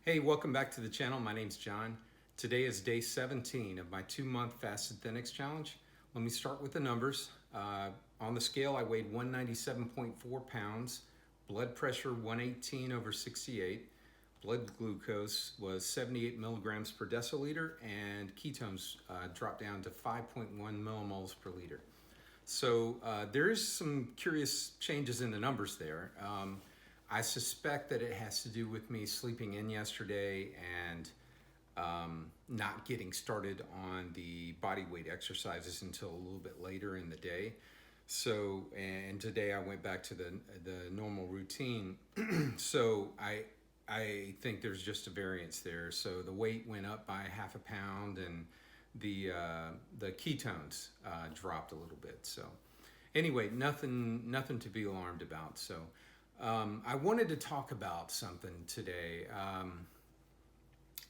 Hey, welcome back to the channel. My name's John. Today is day 17 of my 2-month Fasted-Thenics challenge. Let me start with the numbers. On the scale, I weighed 197.4 pounds, blood pressure 118 over 68, blood glucose was 78 milligrams per deciliter, and ketones dropped down to 5.1 millimoles per liter. So there is some curious changes in the numbers there. I suspect that it has to do with me sleeping in yesterday and not getting started on the body weight exercises until a little bit later in the day. So, and today I went back to the normal routine. So I think there's just a variance there. So the weight went up by half a pound, and the ketones dropped a little bit. So anyway, nothing to be alarmed about. So I wanted to talk about something today.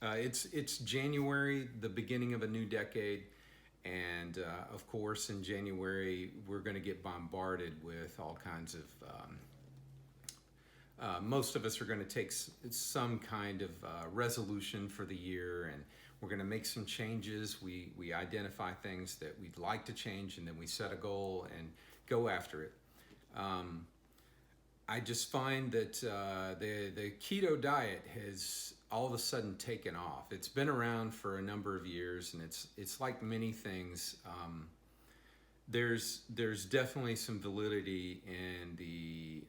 It's January, the beginning of a new decade, and of course in January we're going to get bombarded with all kinds of most of us are going to take some kind of resolution for the year, and we're going to make some changes. We identify things that we'd like to change, and then we set a goal and go after it. I just find that the keto diet has all of a sudden taken off. It's been around for a number of years, and it's like many things. There's definitely some validity in the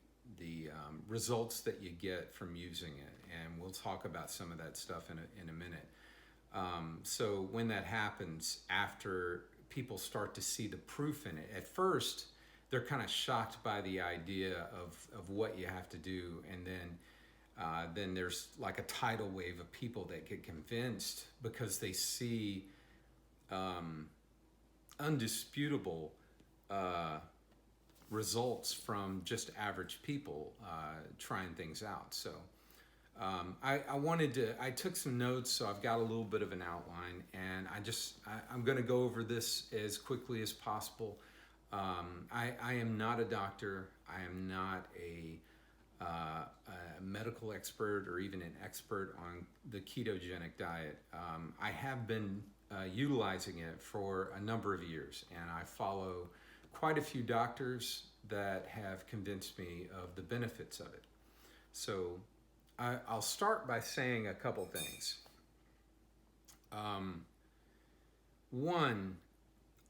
results that you get from using it, and we'll talk about some of that stuff in a minute. So when that happens, after people start to see the proof in it, at first they're kind of shocked by the idea of what you have to do, and then there's like a tidal wave of people that get convinced because they see undisputable results from just average people trying things out. So I took some notes, so I've got a little bit of an outline, and I'm going to go over this as quickly as possible. I am not a doctor. I am not a medical expert or even an expert on the ketogenic diet. I have been utilizing it for a number of years, and I follow quite a few doctors that have convinced me of the benefits of it. So I'll start by saying a couple things. One,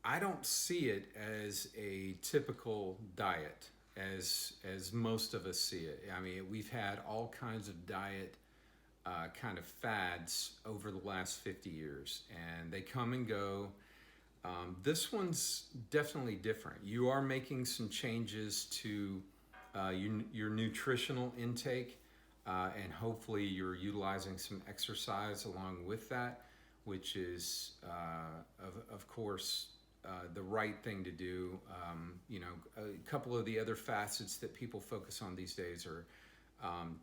I don't see it as a typical diet as most of us see it. I mean, we've had all kinds of diet kind of fads over the last 50 years, and they come and go. This one's definitely different. You are making some changes to your nutritional intake, and hopefully you're utilizing some exercise along with that, which is, of course, the right thing to do. A couple of the other facets that people focus on these days are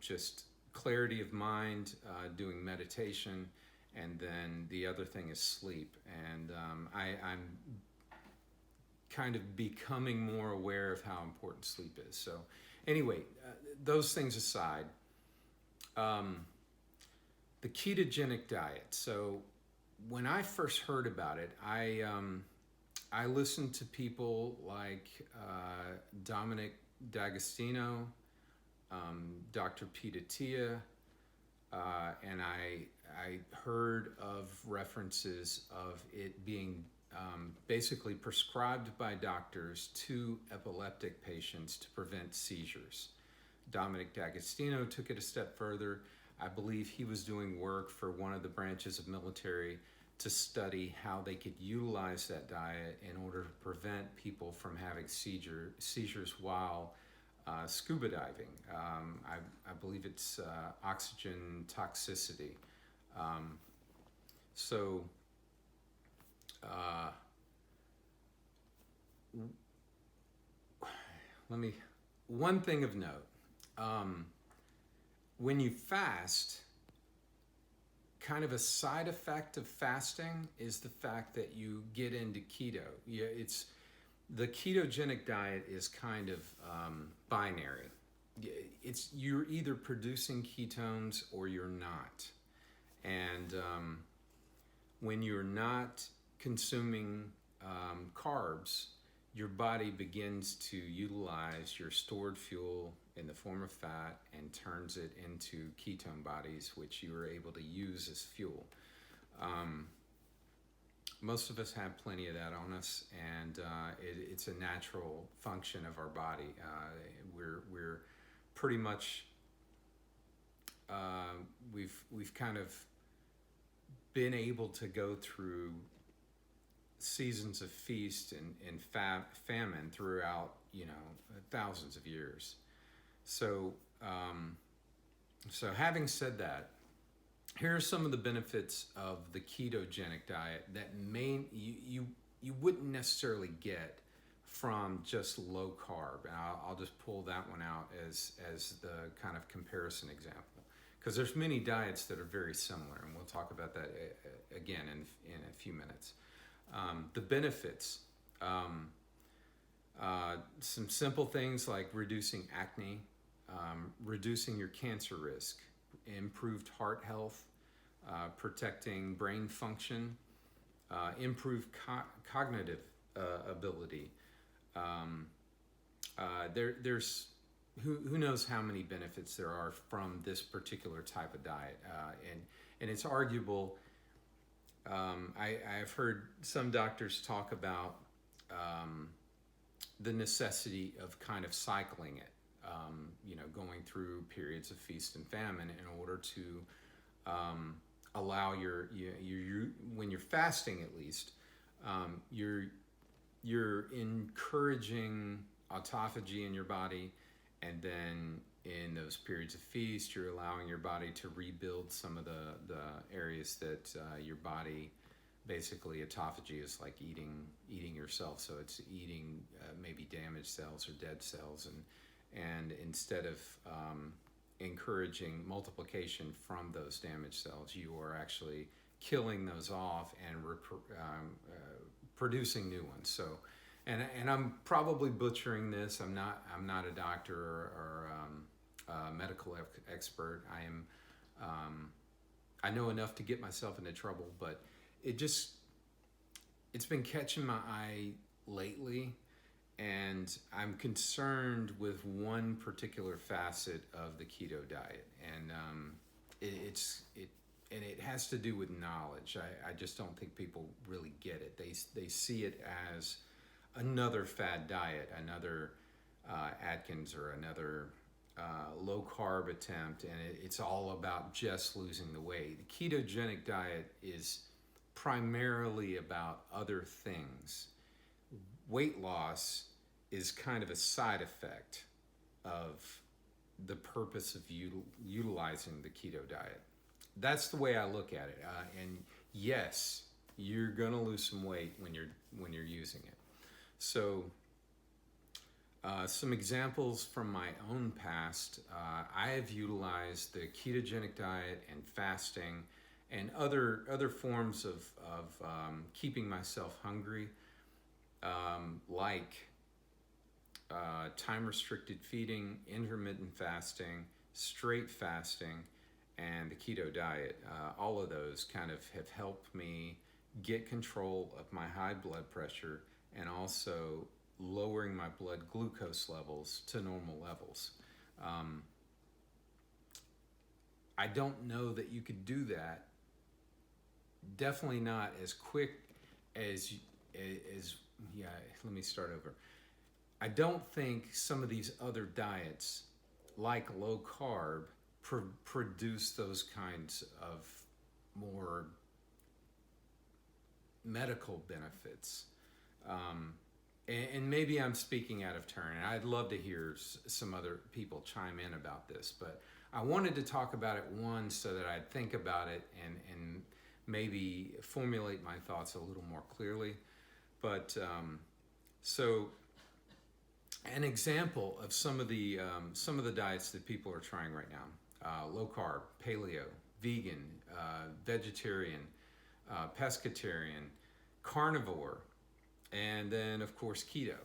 just clarity of mind, doing meditation, and then the other thing is sleep. And I'm kind of becoming more aware of how important sleep is. So anyway, those things aside, the ketogenic diet. So when I first heard about it, I listened to people like Dominic D'Agostino, Dr. Peter Attia, and I heard of references of it being basically prescribed by doctors to epileptic patients to prevent seizures. Dominic D'Agostino took it a step further. I believe he was doing work for one of the branches of military to study how they could utilize that diet in order to prevent people from having seizures while scuba diving. I believe it's oxygen toxicity. One thing of note, when you fast, kind of a side effect of fasting is the fact that you get into keto. The ketogenic diet is kind of binary. You're either producing ketones or you're not. And when you're not consuming carbs, your body begins to utilize your stored fuel in the form of fat and turns it into ketone bodies, which you are able to use as fuel. Most of us have plenty of that on us, and it's a natural function of our body. We're pretty much we've kind of been able to go through seasons of feast and famine throughout, thousands of years. So having said that, here are some of the benefits of the ketogenic diet that you wouldn't necessarily get from just low carb. And I'll just pull that one out as the kind of comparison example, because there's many diets that are very similar, and we'll talk about that again in a few minutes. The benefits, some simple things like reducing acne, reducing your cancer risk, improved heart health, protecting brain function, improved cognitive ability. There's who knows how many benefits there are from this particular type of diet, and it's arguable. I've heard some doctors talk about the necessity of kind of cycling it, going through periods of feast and famine in order to allow your when you're fasting, at least, you're encouraging autophagy in your body, and then in those periods of feast, you're allowing your body to rebuild some of the areas that your body, basically autophagy is like eating yourself. So it's eating maybe damaged cells or dead cells, and instead of encouraging multiplication from those damaged cells, you are actually killing those off and producing new ones. So, and I'm probably butchering this. I'm not a doctor or medical expert. I know enough to get myself into trouble, but it's been catching my eye lately, and I'm concerned with one particular facet of the keto diet, and it has to do with knowledge. I just don't think people really get it. They see it as another fad diet, another Atkins or another low carb attempt, and it's all about just losing the weight. The ketogenic diet is primarily about other things. Weight loss is kind of a side effect of the purpose of utilizing the keto diet. That's the way I look at it. And yes, you're gonna lose some weight when you're using it. So some examples from my own past, I have utilized the ketogenic diet and fasting and other forms of keeping myself hungry, like time-restricted feeding, intermittent fasting, straight fasting, and the keto diet. All of those kind of have helped me get control of my high blood pressure and also lowering my blood glucose levels to normal levels. I don't know that you could do that. Definitely not as quick as let me start over. I don't think some of these other diets, like low carb, produce those kinds of more medical benefits. And maybe I'm speaking out of turn, and I'd love to hear some other people chime in about this, but I wanted to talk about it once so that I'd think about it and maybe formulate my thoughts a little more clearly. But so an example of some of the diets that people are trying right now: low carb, paleo, vegan, vegetarian, pescatarian, carnivore, and then of course keto.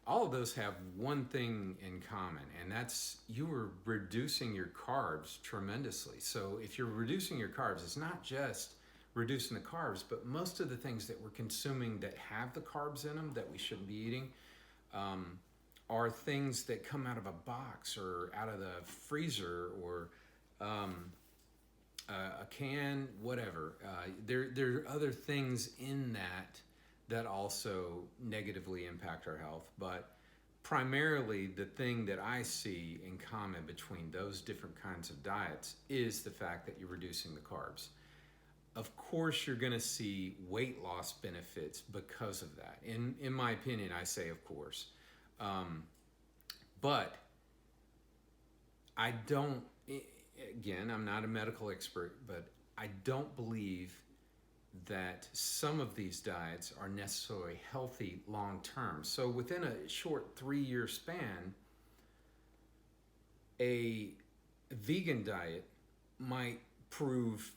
all of those have one thing in common, and that's you are reducing your carbs tremendously. So if you're reducing your carbs, it's not just reducing the carbs, but most of the things that we're consuming that have the carbs in them that we shouldn't be eating are things that come out of a box or out of the freezer or a can, whatever. There are other things in that also negatively impact our health, but primarily the thing that I see in common between those different kinds of diets is the fact that you're reducing the carbs. Of course, you're going to see weight loss benefits because of that. In my opinion, I say of course. But I don't, again, I'm not a medical expert, but I don't believe that some of these diets are necessarily healthy long term. So within a short 3-year span, a vegan diet might prove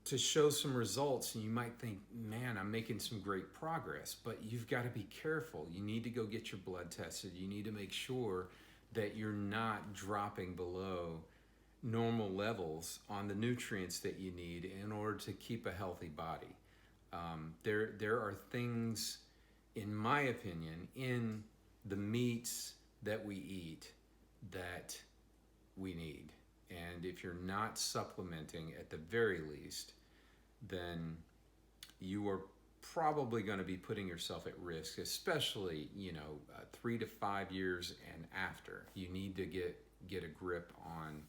to show some results, and you might think, man, I'm making some great progress, but you've got to be careful. You need to go get your blood tested. You need to make sure that you're not dropping below normal levels on the nutrients that you need in order to keep a healthy body. There are things, in my opinion, in the meats that we eat that we need. And if you're not supplementing at the very least, then you are probably going to be putting yourself at risk, especially 3 to 5 years and after. You need to get a grip on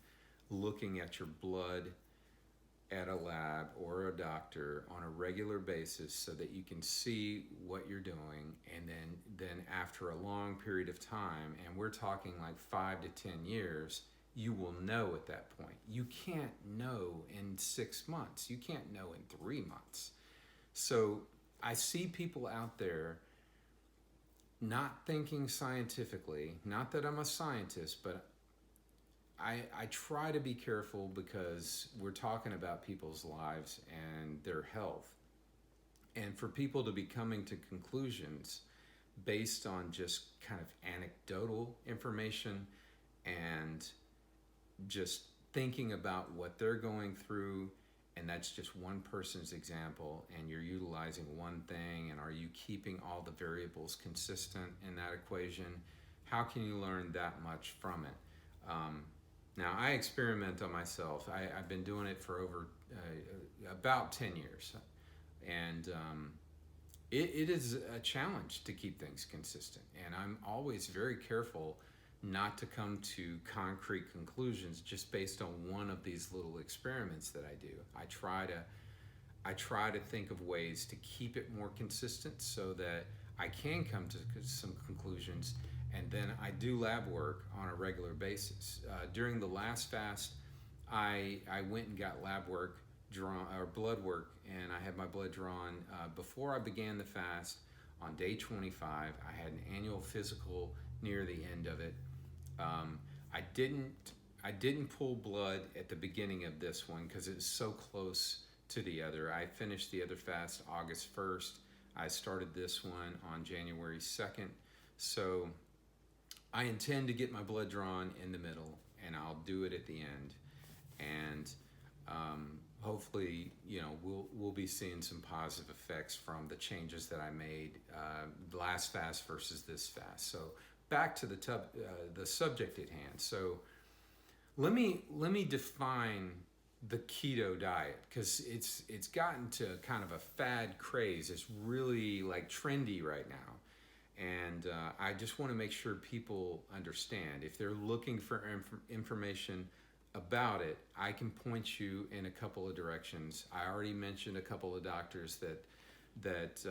looking at your blood at a lab or a doctor on a regular basis so that you can see what you're doing, and then after a long period of time, and we're talking like 5 to 10 years, you will know at that point. You can't know in 6 months. You can't know in 3 months. So I see people out there not thinking scientifically. Not that I'm a scientist, but I try to be careful because we're talking about people's lives and their health. And for people to be coming to conclusions based on just kind of anecdotal information and just thinking about what they're going through, and that's just one person's example, and you're utilizing one thing, and are you keeping all the variables consistent in that equation? How can you learn that much from it? Now, I experiment on myself. I've been doing it for over about 10 years, and it is a challenge to keep things consistent, and I'm always very careful not to come to concrete conclusions just based on one of these little experiments that I do. I try to think of ways to keep it more consistent so that I can come to some conclusions, and then I do lab work on a regular basis. During the last fast, I went and got lab work drawn, or blood work, and I had my blood drawn before I began the fast on day 25. I had an annual physical near the end of it. I didn't pull blood at the beginning of this one because it's so close to the other. I finished the other fast August 1st. I started this one on January 2nd. So I intend to get my blood drawn in the middle, and I'll do it at the end. And hopefully, we'll be seeing some positive effects from the changes that I made last fast versus this fast. So back to the subject at hand. So let me define the keto diet, because it's gotten to kind of a fad craze. It's really like trendy right now, and I just want to make sure people understand. If they're looking for information about it, I can point you in a couple of directions. I already mentioned a couple of doctors that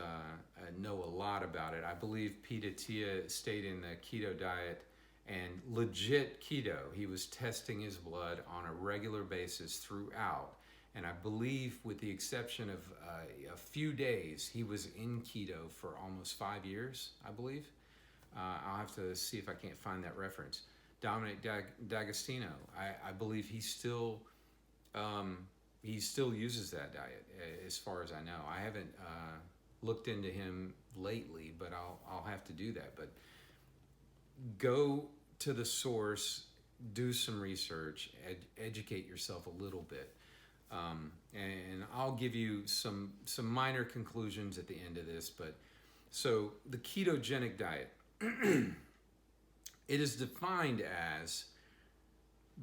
know a lot about it. I believe Peter Tia stayed in the keto diet and legit keto. He was testing his blood on a regular basis throughout. And I believe, with the exception of a few days, he was in keto for almost 5 years, I believe. I'll have to see if I can't find that reference. Dominic D'Agostino, I believe he still uses that diet, as far as I know. I haven't looked into him lately, but I'll have to do that. But go to the source, do some research, educate yourself a little bit. And I'll give you some minor conclusions at the end of this. But so the ketogenic diet, it is defined as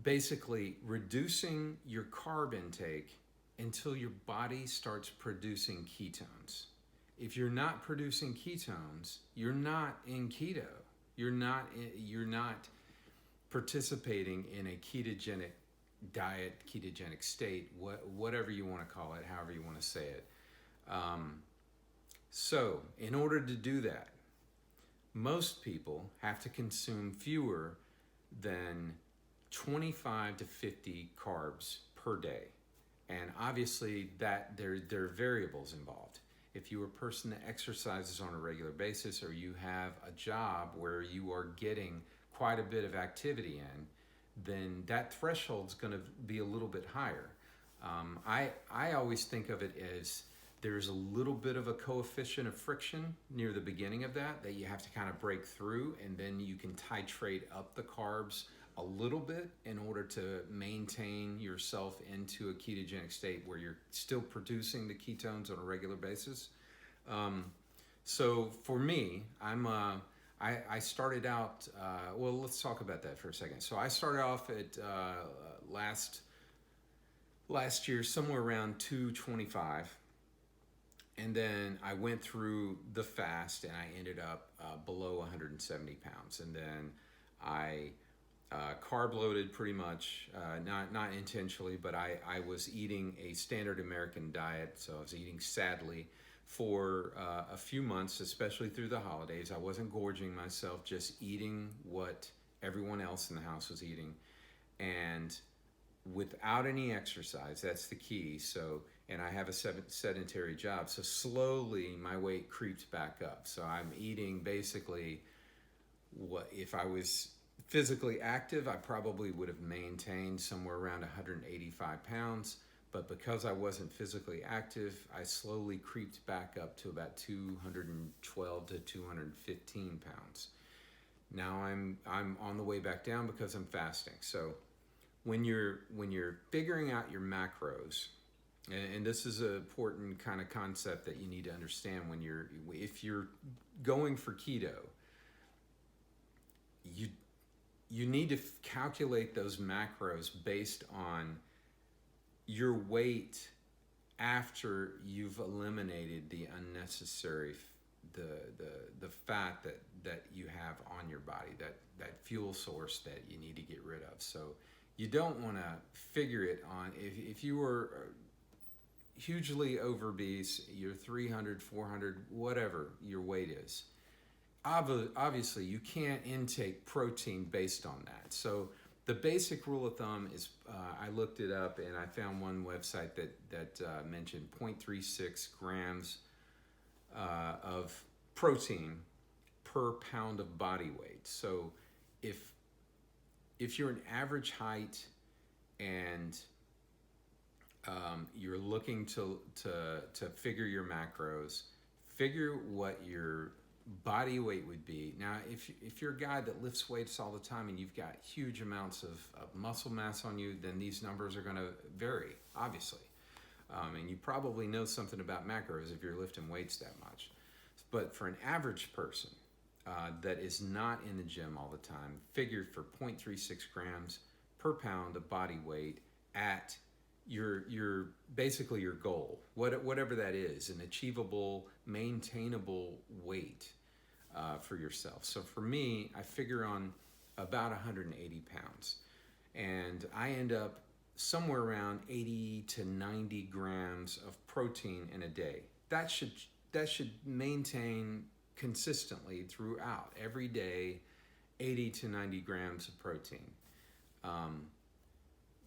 basically reducing your carb intake until your body starts producing ketones. If you're not producing ketones, you're not in keto. You're not participating in a ketogenic diet, ketogenic state, whatever you want to call it, however you want to say it. So in order to do that, most people have to consume fewer than 25 to 50 carbs per day. And obviously that there are variables involved. If you're a person that exercises on a regular basis, or you have a job where you are getting quite a bit of activity in, then that threshold's going to be a little bit higher. I always think of it as there's a little bit of a coefficient of friction near the beginning of that you have to kind of break through, and then you can titrate up the carbs a little bit in order to maintain yourself into a ketogenic state where you're still producing the ketones on a regular basis. So for me, I started out, well, let's talk about that for a second. So I started off at last year somewhere around 225. And then I went through the fast and I ended up below 170 pounds. And then I carb loaded pretty much, not intentionally, but I was eating a standard American diet. So I was eating sadly for a few months, especially through the holidays. I wasn't gorging myself, just eating what everyone else in the house was eating. And without any exercise, that's the key. So, and I have a sedentary job. So slowly my weight creeps back up. So I'm eating basically what, if I was physically active, I probably would have maintained somewhere around 185 pounds. But because I wasn't physically active, I slowly creeped back up to about 212 to 215 pounds. Now I'm on the way back down because I'm fasting. So when you're figuring out your macros, and this is an important kind of concept that you need to understand if you're going for keto, you need to calculate those macros based on your weight after you've eliminated the unnecessary the fat that you have on your body, that fuel source that you need to get rid of. So you don't want to figure it on, if you were hugely obese, you're 300, 400, whatever your weight is, obviously you can't intake protein based on that. So the basic rule of thumb is, I looked it up and I found one website that mentioned 0.36 grams of protein per pound of body weight. So if you're an average height and you're looking to figure your macros, figure what your body weight would be. Now, if you're a guy that lifts weights all the time and you've got huge amounts of muscle mass on you, then these numbers are going to vary, obviously. And you probably know something about macros if you're lifting weights that much. But for an average person that is not in the gym all the time, figure for 0.36 grams per pound of body weight at your basically your goal, whatever that is, an achievable, maintainable weight for yourself. So for me, I figure on about 180 pounds, and I end up somewhere around 80 to 90 grams of protein in a day. That should maintain consistently throughout every day, 80 to 90 grams of protein.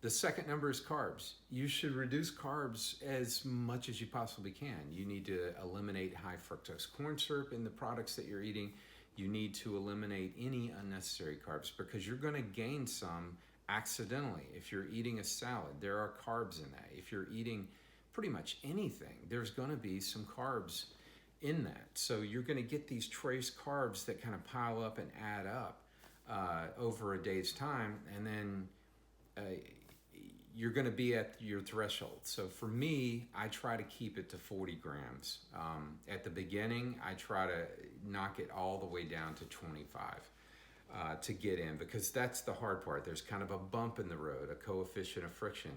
The second number is carbs. You should reduce carbs as much as you possibly can. You need to eliminate high fructose corn syrup in the products that you're eating. You need to eliminate any unnecessary carbs because you're going to gain some accidentally. If you're eating a salad, there are carbs in that. If you're eating pretty much anything, there's going to be some carbs in that. So you're going to get these trace carbs that kind of pile up and add up. over a day's time, and then you're going to be at your threshold. So for me, I try to keep it to 40 grams. At the beginning, I try to knock it all the way down to 25 to get in, because that's the hard part. There's kind of a bump in the road, a coefficient of friction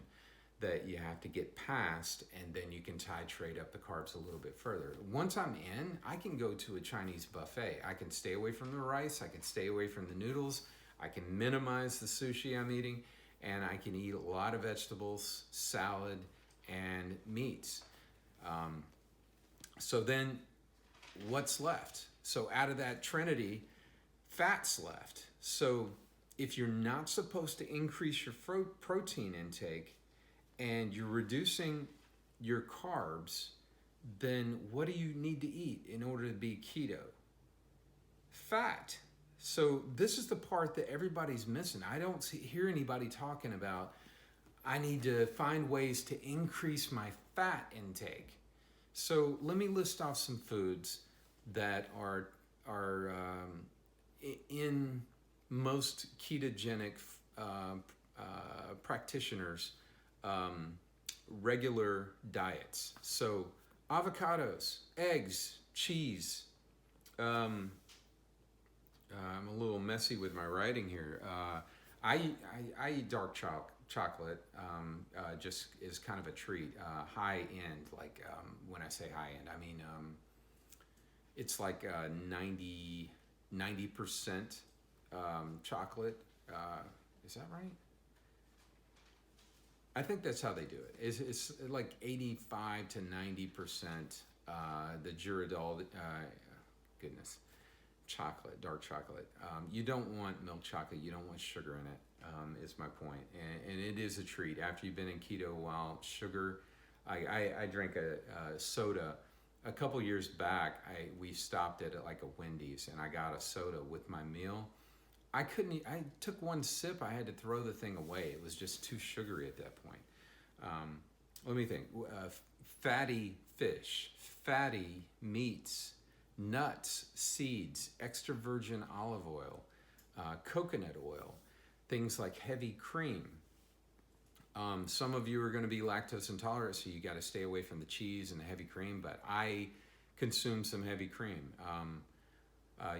that you have to get past, and then you can titrate up the carbs a little bit further. Once I'm in, I can go to a Chinese buffet. I can stay away from the rice, I can stay away from the noodles, I can minimize the sushi I'm eating, and I can eat a lot of vegetables, salad, and meats. So then what's left? So out of that trinity, fat's left. So if you're not supposed to increase your protein intake and you're reducing your carbs, then what do you need to eat in order to be keto? Fat. So this is the part that everybody's missing. I don't hear anybody talking about, I need to find ways to increase my fat intake. So let me list off some foods that are in most ketogenic practitioners' regular diets. So avocados, eggs, cheese. I'm a little messy with my writing here. I eat dark chocolate, just is kind of a treat. High end, like when I say high end, I mean it's like 90% chocolate. Is that right? I think that's how they do it. It's like 85 to 90% the Duradol, goodness, chocolate, dark chocolate. You don't want milk chocolate. You don't want sugar in it, is my point. And it is a treat. After you've been in keto a while, sugar, I drank a soda. A couple years back, we stopped at like a Wendy's, and I got a soda with my meal. I took one sip, I had to throw the thing away. It was just too sugary at that point. Let me think. Fatty fish, fatty meats, nuts, seeds, extra virgin olive oil, coconut oil, things like heavy cream. Some of you are going to be lactose intolerant, so you got to stay away from the cheese and the heavy cream, but I consume some heavy cream.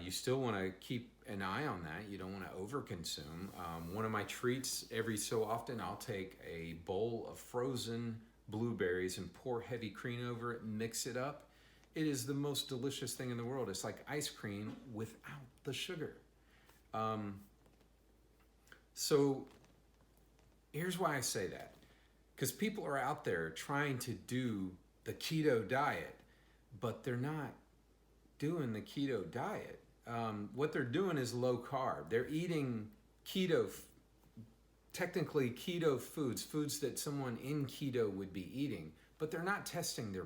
You still want to keep an eye on that. You don't want to overconsume. One of my treats, every so often, I'll take a bowl of frozen blueberries and pour heavy cream over it, mix it up. It is the most delicious thing in the world. It's like ice cream without the sugar. So here's why I say that. Because people are out there trying to do the keto diet, but they're not doing the keto diet. What they're doing is low carb. They're eating technically keto foods that someone in keto would be eating, but they're not testing their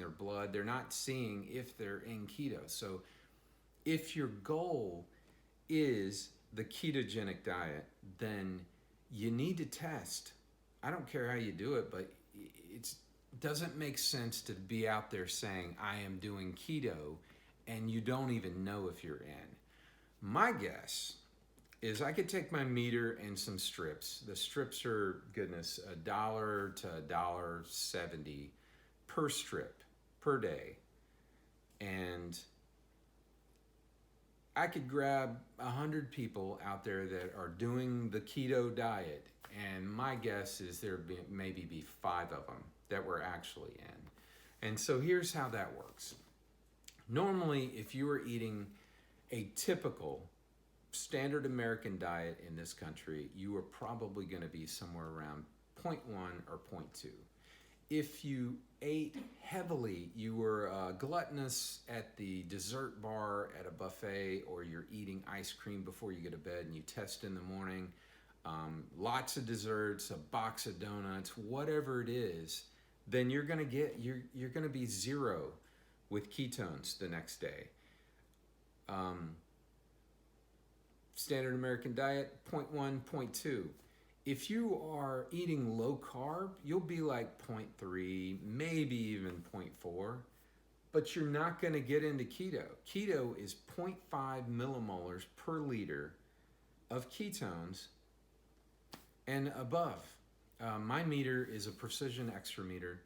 blood. They're not seeing if they're in keto. So if your goal is the ketogenic diet, then you need to test. I don't care how you do it, but it doesn't make sense to be out there saying, I am doing keto, and you don't even know if you're in. My guess is I could take my meter and some strips. The strips are, goodness, $1 to $1.70 per strip per day. And I could grab 100 people out there that are doing the keto diet, and my guess is there maybe be 5 of them that we're actually in. And so here's how that works. Normally, if you were eating a typical standard American diet in this country, you are probably going to be somewhere around 0.1 or 0.2. If you ate heavily, you were gluttonous at the dessert bar at a buffet, or you're eating ice cream before you go to bed and you test in the morning, lots of desserts, a box of donuts, whatever it is, then you're going to be 0 with ketones the next day. Standard American diet, 0.1, 0.2. If you are eating low carb, you'll be like 0.3, maybe even 0.4. but you're not going to get into keto. Keto is 0.5 millimolars per liter of ketones and above. My meter is a precision extra meter,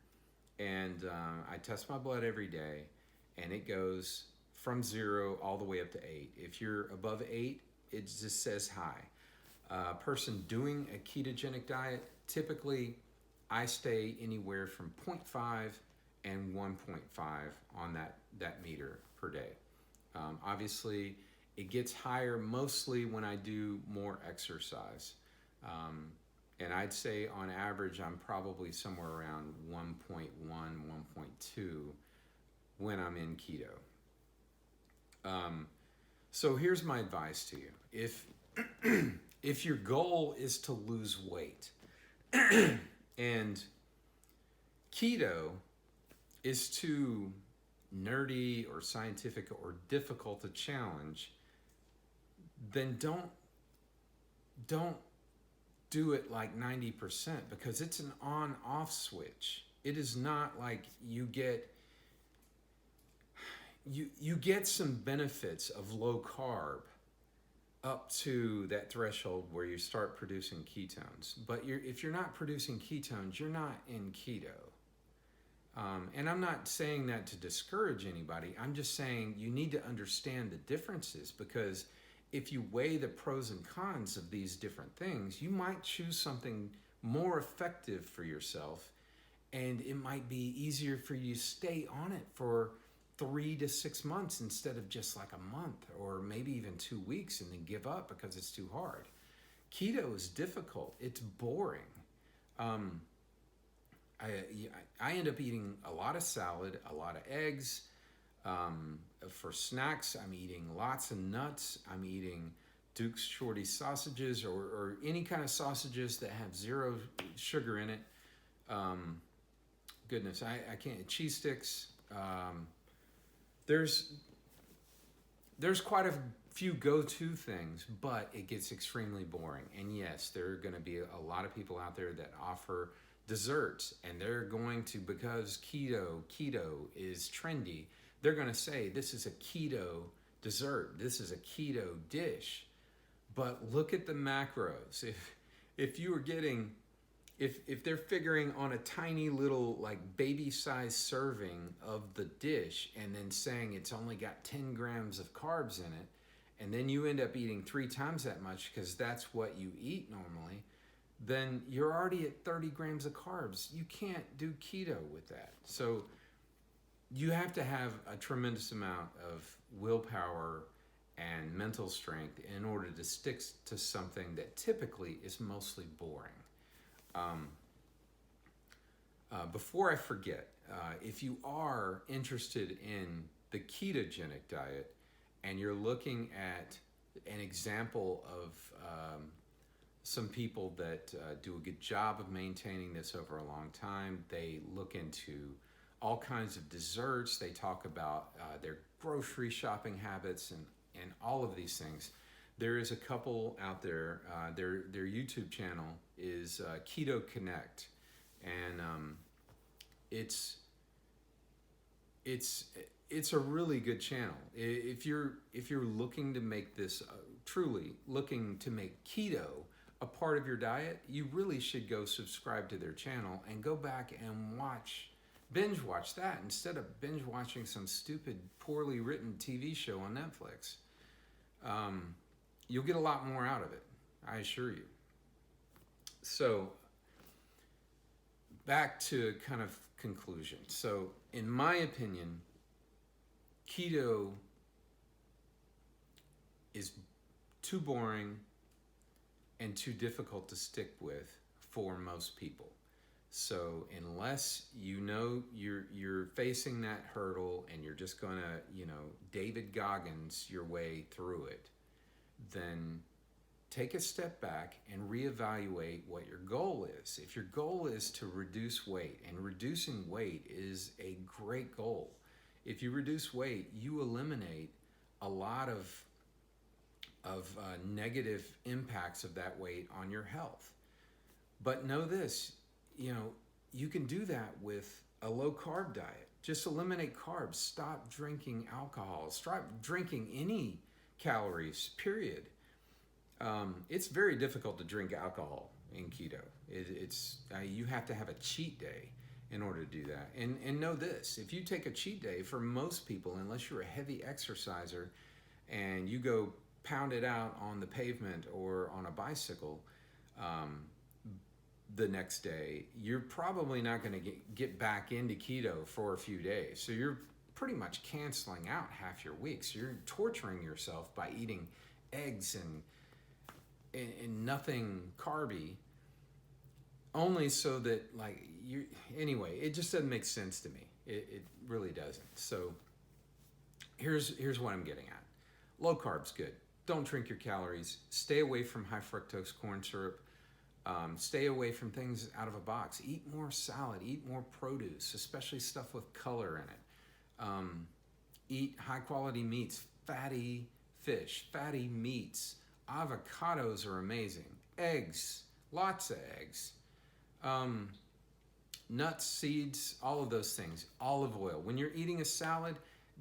and I test my blood every day, and it goes from 0 all the way up to 8. If you're above 8, it just says high. A person doing a ketogenic diet, typically I stay anywhere from 0.5 and 1.5 on that meter per day. Obviously, it gets higher mostly when I do more exercise. And I'd say on average, I'm probably somewhere around 1.1, 1.2 when I'm in keto. So here's my advice to you. If your goal is to lose weight and keto is too nerdy or scientific or difficult to challenge, then don't do it like 90%, because it's an on-off switch. It is not like you get some benefits of low carb up to that threshold where you start producing ketones. But if you're not producing ketones, you're not in keto. And I'm not saying that to discourage anybody. I'm just saying you need to understand the differences, because if you weigh the pros and cons of these different things, you might choose something more effective for yourself, and it might be easier for you to stay on it for 3 to 6 months instead of just like a month or maybe even 2 weeks and then give up because it's too hard. Keto is difficult. It's boring. I end up eating a lot of salad, a lot of eggs. For snacks, I'm eating lots of nuts. I'm eating Duke's Shorty sausages or any kind of sausages that have 0 sugar in it. Goodness, I can't. Cheese sticks. There's quite a few go-to things, but it gets extremely boring. And yes, there are going to be a lot of people out there that offer desserts, and they're going to, because keto is trendy, they're going to say this is a keto dessert, this is a keto dish. But look at the macros. If you were getting, if they're figuring on a tiny little like baby-sized serving of the dish and then saying it's only got 10 grams of carbs in it, and then you end up eating 3 times that much because that's what you eat normally, then you're already at 30 grams of carbs. You can't do keto with that. So you have to have a tremendous amount of willpower and mental strength in order to stick to something that typically is mostly boring. Before I forget, if you are interested in the ketogenic diet and you're looking at an example of some people that do a good job of maintaining this over a long time, they look into all kinds of desserts. They talk about their grocery shopping habits and all of these things. There is a couple out there. Their YouTube channel is Keto Connect, and it's a really good channel. If you're looking to make this truly looking to make keto a part of your diet, you really should go subscribe to their channel and go back and binge watch that instead of binge watching some stupid, poorly written TV show on Netflix. You'll get a lot more out of it, I assure you. So, back to kind of conclusion. So, in my opinion, keto is too boring and too difficult to stick with for most people. So unless you know you're facing that hurdle and you're just gonna, David Goggins your way through it, then take a step back and reevaluate what your goal is. If your goal is to reduce weight, and reducing weight is a great goal. If you reduce weight, you eliminate a lot of negative impacts of that weight on your health. But know this, you can do that with a low carb diet. Just eliminate carbs. Stop drinking alcohol. Stop drinking any calories, period. It's very difficult to drink alcohol in keto. You have to have a cheat day in order to do that. And know this, if you take a cheat day, for most people, unless you're a heavy exerciser and you go pound it out on the pavement or on a bicycle the next day, you're probably not going to get back into keto for a few days. So you're pretty much canceling out half your week. So you're torturing yourself by eating eggs and nothing carby, only so that anyway, it just doesn't make sense to me. It really doesn't. So here's what I'm getting at. Low carb's good. Don't drink your calories. Stay away from high fructose corn syrup. Stay away from things out of a box. Eat more salad. Eat more produce, especially stuff with color in it. Eat high quality meats, fatty fish, fatty meats. Avocados are amazing. Eggs, lots of eggs. Nuts, seeds, all of those things. Olive oil. When you're eating a salad,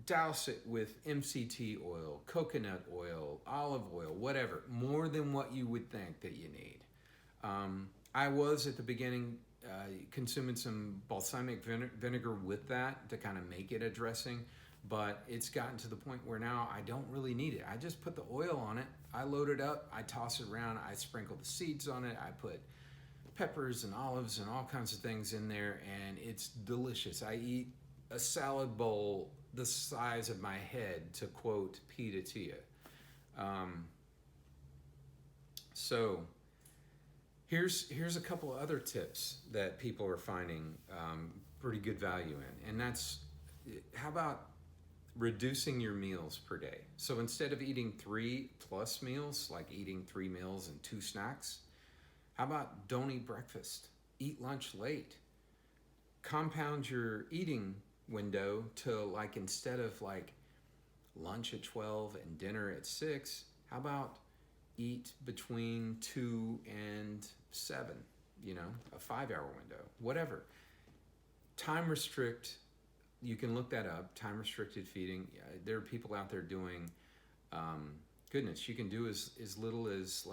douse it with MCT oil, coconut oil, olive oil, whatever. More than what you would think that you need. I was at the beginning consuming some balsamic vinegar with that to kind of make it a dressing, but it's gotten to the point where now I don't really need it. I just put the oil on it, I load it up, I toss it around, I sprinkle the seeds on it, I put peppers and olives and all kinds of things in there, and it's delicious. I eat a salad bowl the size of my head, to quote Pete Attia. So here's a couple of other tips that people are finding pretty good value in, and that's, how about reducing your meals per day? So instead of eating 3+ meals, like eating 3 meals and 2 snacks, how about don't eat breakfast? Eat lunch late. Compound your eating window to, instead of lunch at 12 and dinner at 6, how about eat between 2 and 7, a 5-hour window, whatever. Time restrict, you can look that up, time restricted feeding. There are people out there doing, goodness, you can do as little as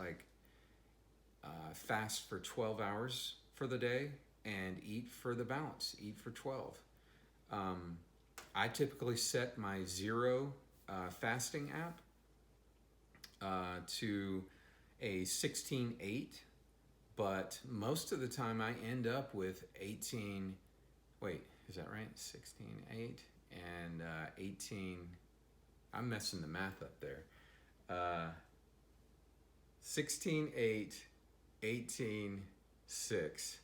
fast for 12 hours for the day and eat for the balance, eat for 12. I typically set my Zero fasting app to a 16-8, but most of the time I end up with 18, wait, is that right? 16-8 and 18, I'm messing the math up there. 16-8, 18-6.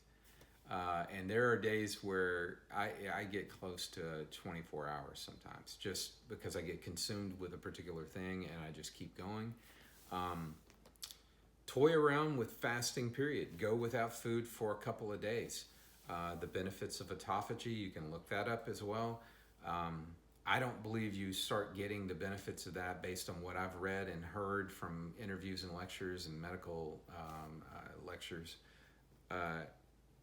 And there are days where I get close to 24 hours sometimes, just because I get consumed with a particular thing and I just keep going. Toy around with fasting period. Go without food for a couple of days. The benefits of autophagy, you can look that up as well. I don't believe you start getting the benefits of that based on what I've read and heard from interviews and lectures and medical lectures.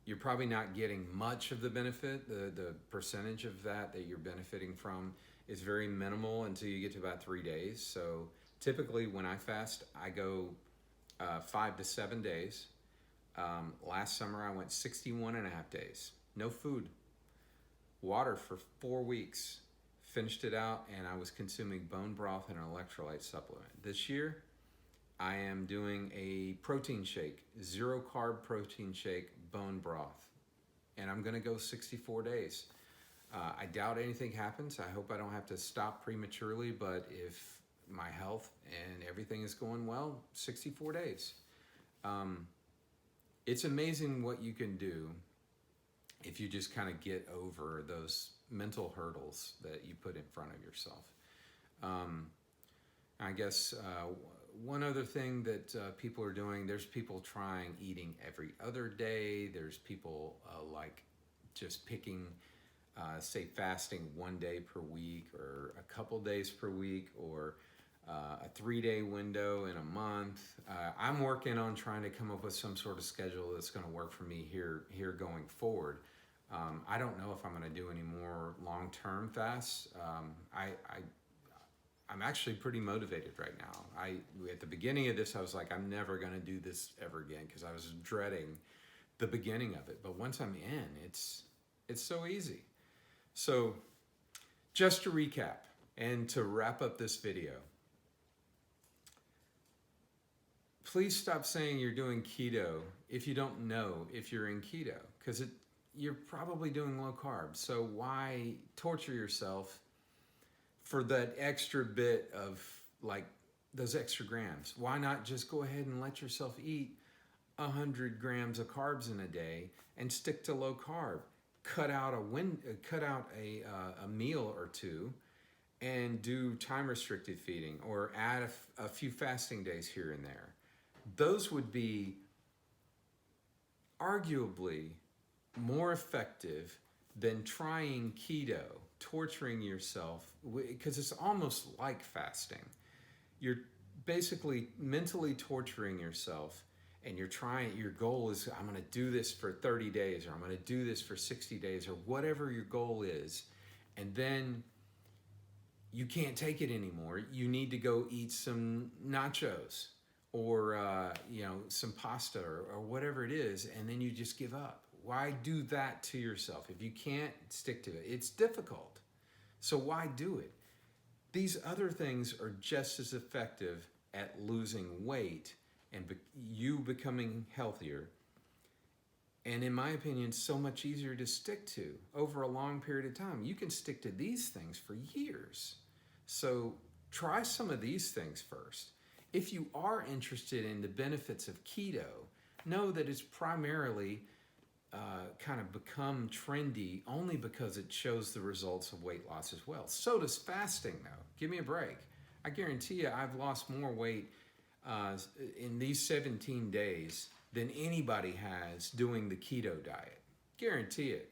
You're probably not getting much of the benefit. The percentage of that you're benefiting from is very minimal until you get to about 3 days. So typically when I fast, I go 5 to 7 days. Last summer I went 61.5 days. No food. Water for 4 weeks. Finished it out, and I was consuming bone broth and an electrolyte supplement. This year, I am doing a protein shake, 0 carb protein shake, bone broth, and I'm gonna go 64 days. I doubt anything happens. I hope I don't have to stop prematurely, but if my health and everything is going well, 64 days. It's amazing what you can do if you just kind of get over those mental hurdles that you put in front of yourself. I guess one other thing that people are doing, there's people trying eating every other day. There's people just picking, say, fasting 1 day per week or a couple days per week, or a 3-day window in a month. I'm working on trying to come up with some sort of schedule that's going to work for me here going forward. I don't know if I'm going to do any more long-term fasts. I'm actually pretty motivated right now. At the beginning of this, I was like, I'm never going to do this ever again because I was dreading the beginning of it. But once I'm in, it's so easy. So just to recap and to wrap up this video, please stop saying you're doing keto if you don't know if you're in keto, because you're probably doing low carb. So why torture yourself for that extra bit of, like, those extra grams? Why not just go ahead and let yourself eat 100 grams of carbs in a day and stick to low carb? Cut out a meal or two and do time restricted feeding, or add a few fasting days here and there. Those would be arguably more effective than trying keto, torturing yourself, because it's almost like fasting. You're basically mentally torturing yourself, and your goal is, I'm going to do this for 30 days, or I'm going to do this for 60 days, or whatever your goal is. And then you can't take it anymore. You need to go eat some nachos, or some pasta, or whatever it is, and then you just give up. Why do that to yourself if you can't stick to it? It's difficult. So why do it? These other things are just as effective at losing weight and you becoming healthier. And in my opinion, so much easier to stick to over a long period of time. You can stick to these things for years. So try some of these things first. If you are interested in the benefits of keto, know that it's primarily kind of become trendy only because it shows the results of weight loss as well. So does fasting, though. Give me a break. I guarantee you I've lost more weight in these 17 days than anybody has doing the keto diet. Guarantee it.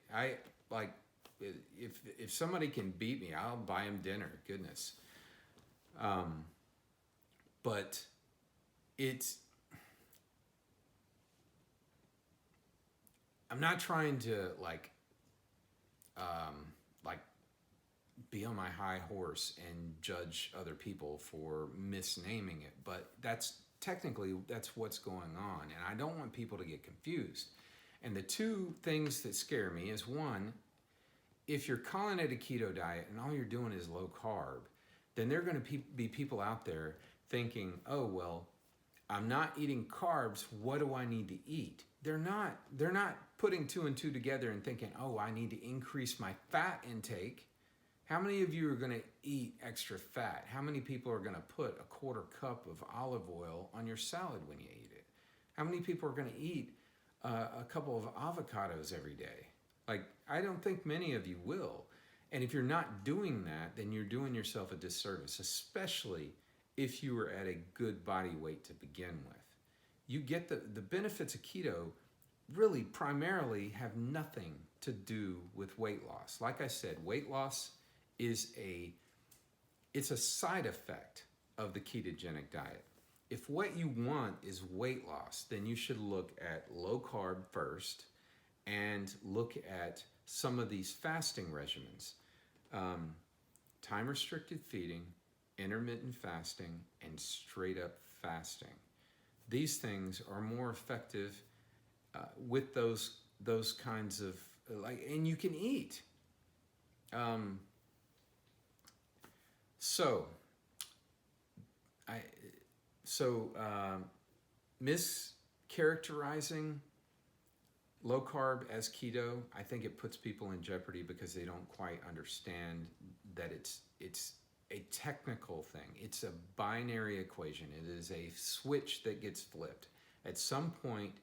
If somebody can beat me, I'll buy them dinner. Goodness. But I'm not trying to be on my high horse and judge other people for misnaming it, but that's what's going on, and I don't want people to get confused. And the two things that scare me is, one, if you're calling it a keto diet and all you're doing is low carb, then there are going to be people out there thinking, oh, well, I'm not eating carbs, what do I need to eat? They're not putting two and two together and thinking, oh, I need to increase my fat intake. How many of you are going to eat extra fat? How many people are going to put a 1/4 cup of olive oil on your salad when you eat it? How many people are going to eat a couple of avocados every day? I don't think many of you will. And if you're not doing that, then you're doing yourself a disservice, especially if you were at a good body weight to begin with. You get the benefits of keto really primarily have nothing to do with weight loss. Like I said, weight loss it's a side effect of the ketogenic diet. If what you want is weight loss, then you should look at low carb first and look at some of these fasting regimens. Time restricted feeding, intermittent fasting, and straight up fasting. These things are more effective with those kinds of, and you can eat. Mischaracterizing low carb as keto, I think it puts people in jeopardy because they don't quite understand that it's a technical thing. It's a binary equation. It is a switch that gets flipped. At some point,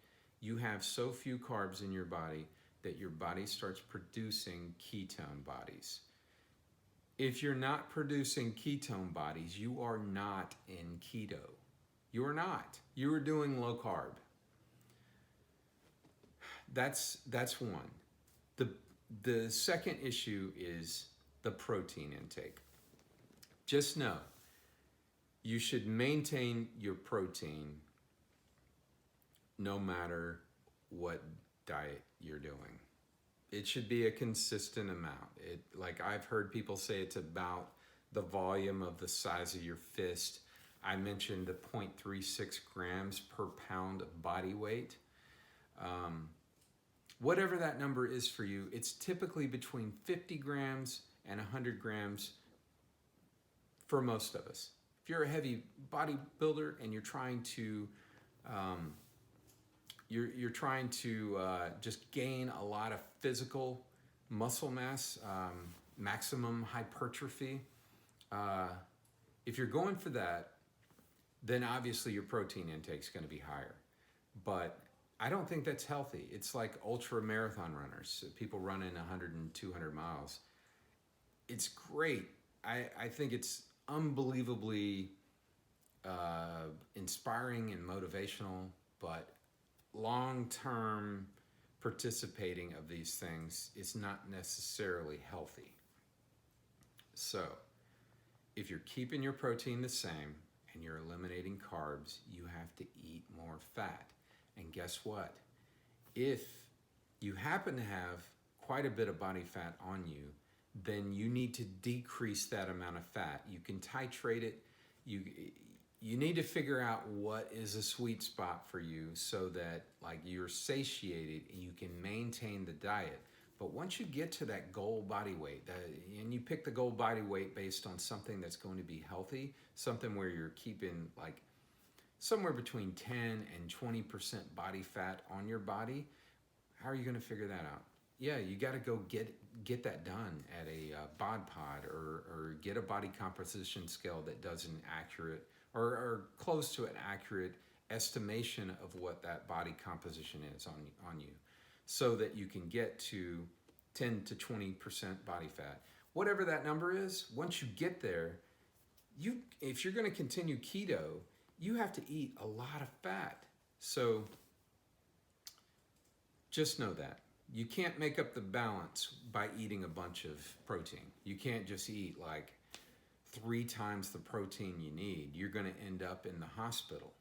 you have so few carbs in your body that your body starts producing ketone bodies. If you're not producing ketone bodies, you are not in keto. You are not. You are doing low carb. That's one. The second issue is the protein intake. Just know, you should maintain your protein no matter what diet you're doing. It should be a consistent amount. Like I've heard people say it's about the volume of the size of your fist. I mentioned the 0.36 grams per pound of body weight. Whatever that number is for you, it's typically between 50 grams and 100 grams for most of us. If you're a heavy bodybuilder and you're trying to just gain a lot of physical muscle mass, maximum hypertrophy, if you're going for that, then obviously your protein intake is going to be higher. But I don't think that's healthy. It's like ultra marathon runners, people running 100 and 200 miles. It's great. I think it's unbelievably inspiring and motivational, but long-term participating of these things is not necessarily healthy. So if you're keeping your protein the same and you're eliminating carbs, you have to eat more fat. And guess what? If you happen to have quite a bit of body fat on you, then you need to decrease that amount of fat. You can titrate it. You need to figure out what is a sweet spot for you so that like you're satiated and you can maintain the diet. But once you get to that goal body weight, and you pick the goal body weight based on something that's going to be healthy, something where you're keeping like somewhere between 10 and 20% body fat on your body, how are you going to figure that out? Yeah, you got to go get that done at a bod pod or get a body composition scale that does an accurate or close to an accurate estimation of what that body composition is on you, so that you can get to 10 to 20% body fat. Whatever that number is, once you get there, if you're going to continue keto, you have to eat a lot of fat. So just know that. You can't make up the balance by eating a bunch of protein. You can't just eat like 3 times the protein you need. You're going to end up in the hospital.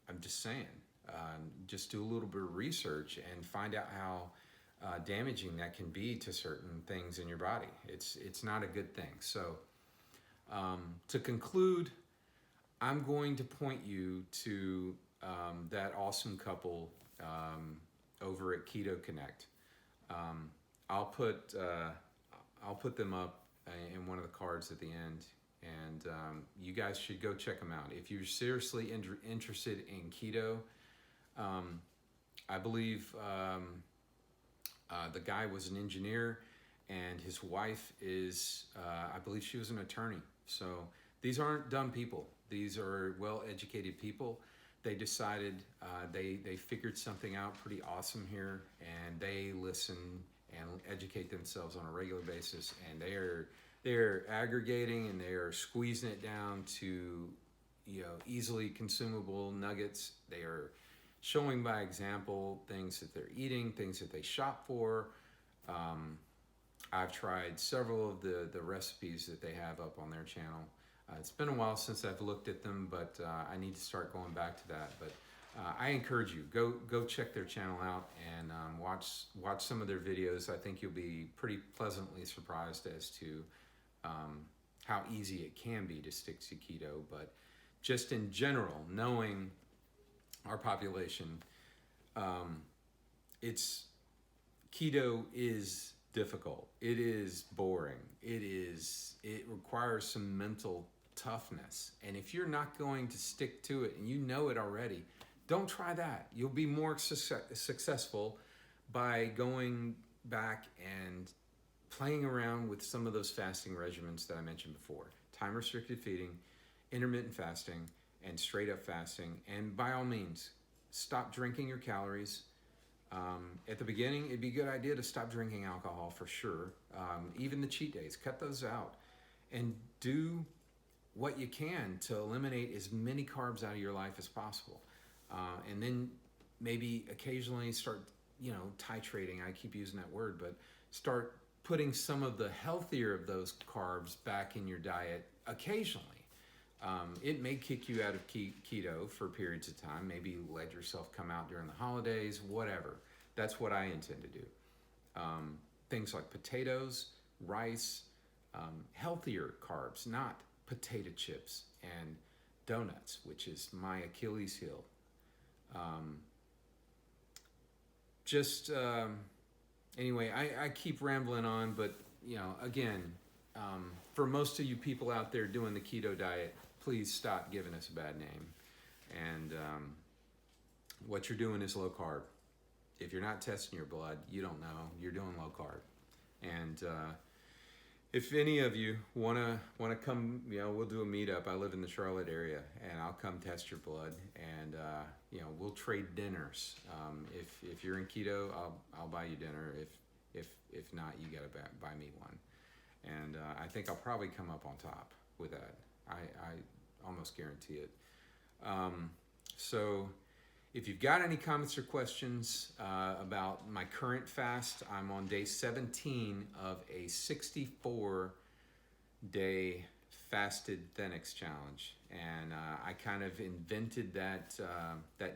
I'm just saying. Just do a little bit of research and find out how damaging that can be to certain things in your body. It's not a good thing. So to conclude, I'm going to point you to that awesome couple over at Keto Connect. I'll put them up in one of the cards at the end, and you guys should go check them out if you're seriously interested in keto. I believe the guy was an engineer, and his wife is, I believe she was an attorney. So these aren't dumb people. These are well-educated people. They decided, they figured something out pretty awesome here, and they listen and educate themselves on a regular basis, and they're aggregating and they are squeezing it down to, easily consumable nuggets. They are showing by example things that they're eating, things that they shop for. I've tried several of the recipes that they have up on their channel. It's been a while since I've looked at them, but I need to start going back to that. But I encourage you, go check their channel out and watch some of their videos. I think you'll be pretty pleasantly surprised as to how easy it can be to stick to keto. But just in general, knowing our population, keto is difficult. It is boring. It requires some mental toughness. And if you're not going to stick to it and you know it already, don't try that. You'll be more successful by going back and playing around with some of those fasting regimens that I mentioned before. Time restricted feeding, intermittent fasting, and straight up fasting. And by all means, stop drinking your calories. At the beginning, it'd be a good idea to stop drinking alcohol for sure. Even the cheat days, cut those out and do what you can to eliminate as many carbs out of your life as possible. And then maybe occasionally start, titrating. I keep using that word, but start putting some of the healthier of those carbs back in your diet occasionally. It may kick you out of keto for periods of time. Maybe let yourself come out during the holidays, whatever. That's what I intend to do. things like potatoes, rice, healthier carbs, not potato chips and donuts, which is my Achilles heel. Anyway, I keep rambling on, but again, for most of you people out there doing the keto diet, please stop giving us a bad name. And what you're doing is low carb. If you're not testing your blood, you don't know. You're doing low carb. And if any of you wanna come, we'll do a meetup. I live in the Charlotte area, and I'll come test your blood, and we'll trade dinners. If you're in keto, I'll buy you dinner. If not, you gotta buy me one. And I think I'll probably come up on top with that. I almost guarantee it. So if you've got any comments or questions about my current fast, I'm on day 17 of a 64-day Fasted-Thenics challenge. And I kind of invented that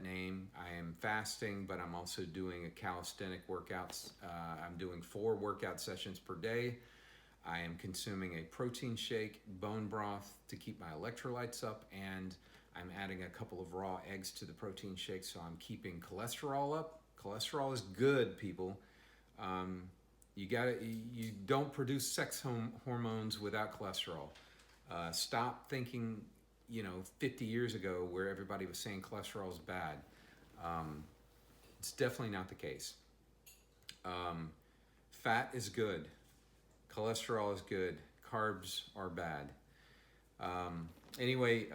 name. I am fasting, but I'm also doing a calisthenic workouts. I'm doing 4 workout sessions per day. I am consuming a protein shake, bone broth to keep my electrolytes up, and I'm adding a couple of raw eggs to the protein shake, so I'm keeping cholesterol up. Cholesterol is good, people. You don't produce sex hormones without cholesterol. Stop thinking, 50 years ago where everybody was saying cholesterol is bad. It's definitely not the case. Fat is good. Cholesterol is good. Carbs are bad. Anyway,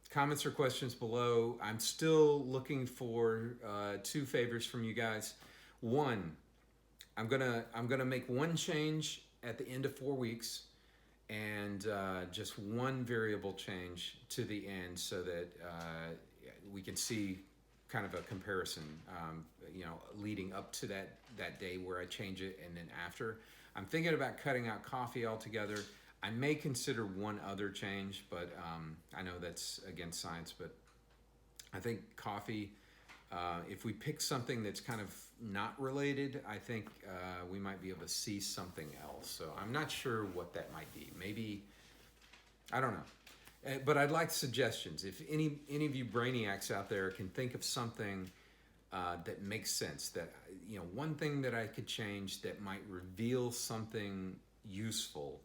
comments or questions below. I'm still looking for 2 favors from you guys. One, I'm gonna make one change at the end of 4 weeks, and just one variable change to the end, so that we can see kind of a comparison. Leading up to that day where I change it, and then after. I'm thinking about cutting out coffee altogether. I may consider one other change, but I know that's against science, but I think coffee, if we pick something that's kind of not related, I think we might be able to see something else. So I'm not sure what that might be. Maybe, I don't know. But I'd like suggestions. If any of you brainiacs out there can think of something that makes sense, that, one thing that I could change that might reveal something useful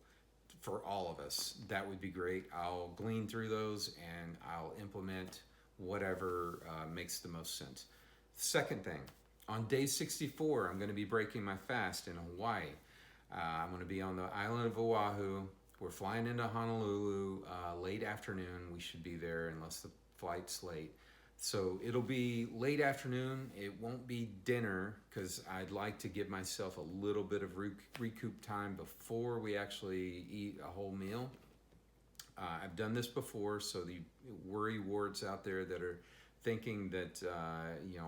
for all of us, that would be great. I'll glean through those and I'll implement whatever makes the most sense. Second thing, on day 64, I'm going to be breaking my fast in Hawaii. I'm going to be on the island of Oahu. We're flying into Honolulu late afternoon. We should be there unless the flight's late. So it'll be late afternoon. It won't be dinner, because I'd like to give myself a little bit of recoup time before we actually eat a whole meal. I've done this before, so the worry wards out there that are thinking that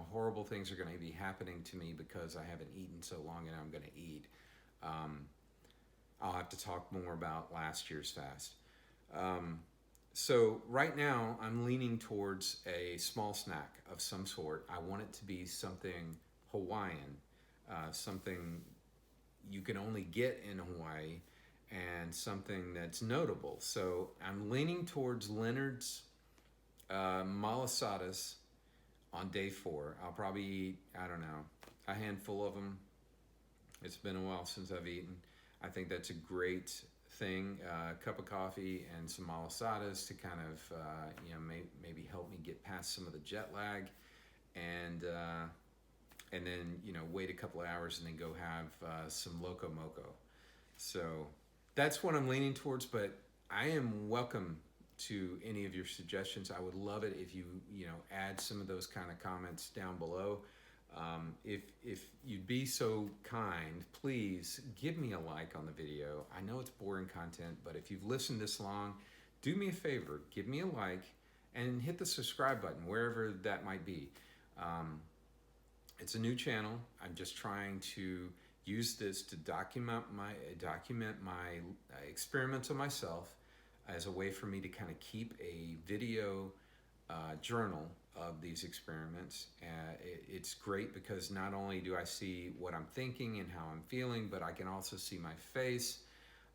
horrible things are going to be happening to me because I haven't eaten so long and I'm going to eat. I'll have to talk more about last year's fast. So right now I'm leaning towards a small snack of some sort. I want it to be something Hawaiian, something you can only get in Hawaii, and something that's notable. So I'm leaning towards Leonard's malasadas on day 4. I'll probably eat, a handful of them. It's been a while since I've eaten. I think that's a great thing. A cup of coffee and some malasadas to kind of, maybe help me get past some of the jet lag, and then, wait a couple of hours and then go have some Loco Moco. So that's what I'm leaning towards, but I am welcome to any of your suggestions. I would love it if you add some of those kind of comments down below. If you'd be so kind, please give me a like on the video. I know it's boring content, but if you've listened this long, do me a favor, give me a like and hit the subscribe button wherever that might be. It's a new channel. I'm just trying to use this to document my experiments on myself, as a way for me to kind of keep a video journal of these experiments. It's great because not only do I see what I'm thinking and how I'm feeling, but I can also see my face.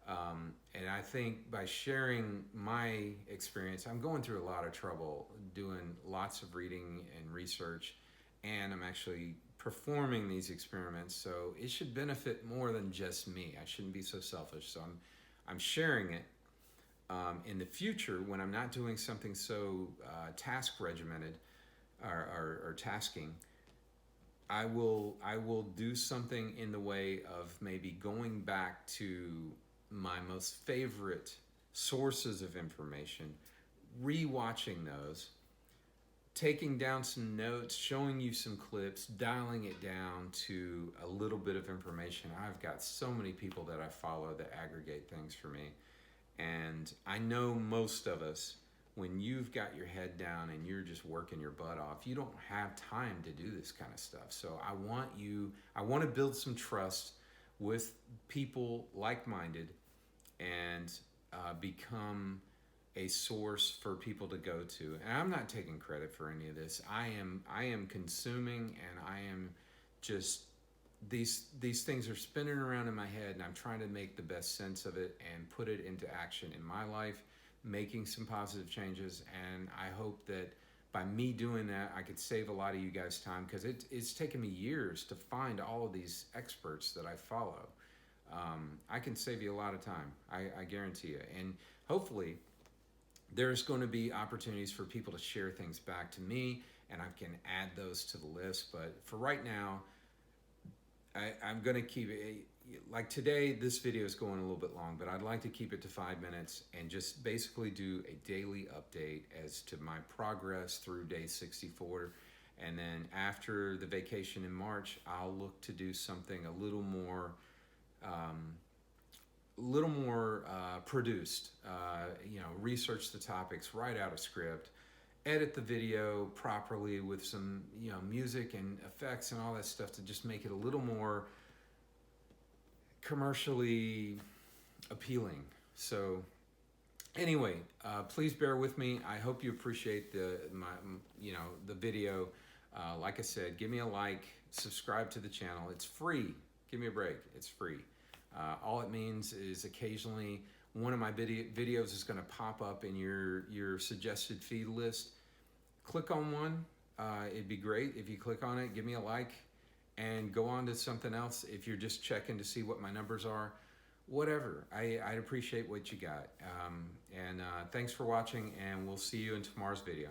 And I think by sharing my experience, I'm going through a lot of trouble doing lots of reading and research, and I'm actually performing these experiments. So it should benefit more than just me. I shouldn't be so selfish. So I'm sharing it. In the future, when I'm not doing something so task regimented or tasking, I will do something in the way of maybe going back to my most favorite sources of information, rewatching those, taking down some notes, showing you some clips, dialing it down to a little bit of information. I've got so many people that I follow that aggregate things for me. And I know most of us, when you've got your head down and you're just working your butt off, you don't have time to do this kind of stuff. So I want to build some trust with people like-minded and become a source for people to go to. And I'm not taking credit for any of this. I am consuming, and I am just, these things are spinning around in my head, and I'm trying to make the best sense of it and put it into action in my life, making some positive changes. And I hope that by me doing that, I could save a lot of you guys time, because it's taken me years to find all of these experts that I follow. I can save you a lot of time, I guarantee you. And hopefully there's going to be opportunities for people to share things back to me, and I can add those to the list. But for right now, I'm going to keep it, like today, this video is going a little bit long, but I'd like to keep it to 5 minutes and just basically do a daily update as to my progress through day 64. And then after the vacation in March, I'll look to do something a little more produced, research the topics, write out a script, edit the video properly with some, music and effects and all that stuff to just make it a little more commercially appealing. So anyway, please bear with me. I hope you appreciate the video. Like I said, give me a like, subscribe to the channel. It's free. Give me a break. It's free. All it means is occasionally one of my videos is going to pop up in your suggested feed list. Click on one. It'd be great if you click on it, give me a like, and go on to something else if you're just checking to see what my numbers are. Whatever. I'd appreciate what you got. Thanks for watching, and we'll see you in tomorrow's video.